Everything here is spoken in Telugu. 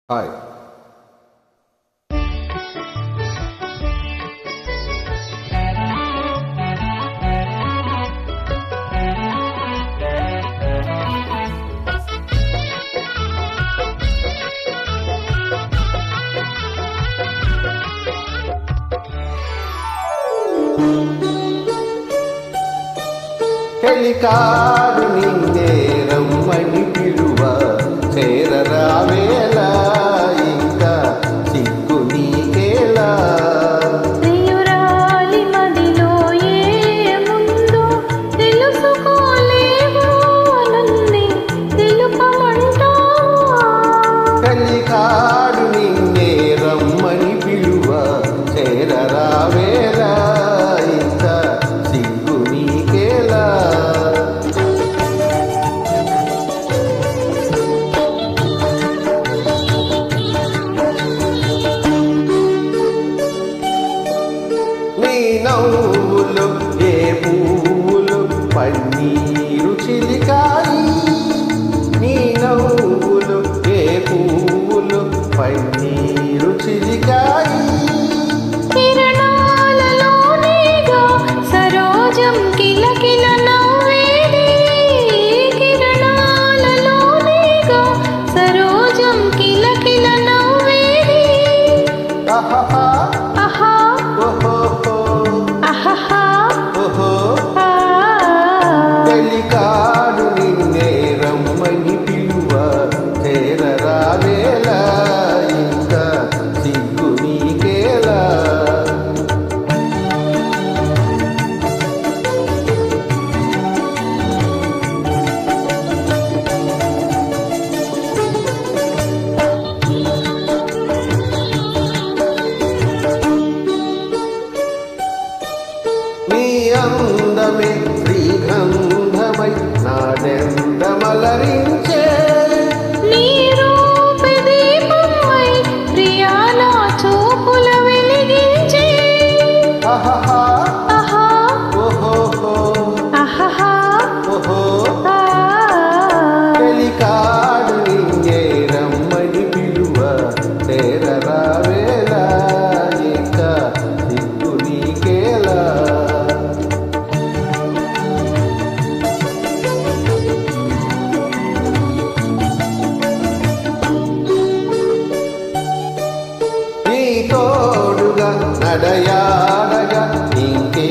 హాయ్. చెలికాడు నిన్నే రమ్మని పిలువ చేరరావేలా ఇంకా సిగ్గు నీకేలా. ప్రియురాలి మదిలో ఏముందో తెలుసుకోలేవో నన్నే తెలుపమంటావా? చెలికాడు నిన్నే రమ్మని పిలువ చేరరావేలా ఇంకా సిగ్గు నీకేలా. నీ నవ్వులు ఏ పువ్వులు పన్నీరు చిలికాయి. నీ నవ్వులు ఏ పువ్వులు పన్నీరు చిలికాయి. కిరణాలలోనేగా సరోజం కిలకిల నవ్వేది. కిరణాలలోనేగా సరోజం కిలకిల నవ్వేది. ఆహాహా ఆహా ఓహోహో ఆహాహా ఓహో. ఆ. చెలికాడు నిన్నే రమ్మని పిలువ చేరరావేలా ఇంకా సిగ్గు నీకేలా. నీ అందమే శ్రీగంధమై నాడెందమలరించే. నీ రూపే దీపమై ప్రియా నా చూపుల వెలిగించే. ఆహాహా ఆహా ఓహోహో ఆహాహా ఓహో. ఆ. చెలికాడు నిన్నే రమ్మని పిలువ చేరరావేలా ఇంకా సిగ్గు నీకేలా. నీ తోడుగా నడయాడగా ఇంకే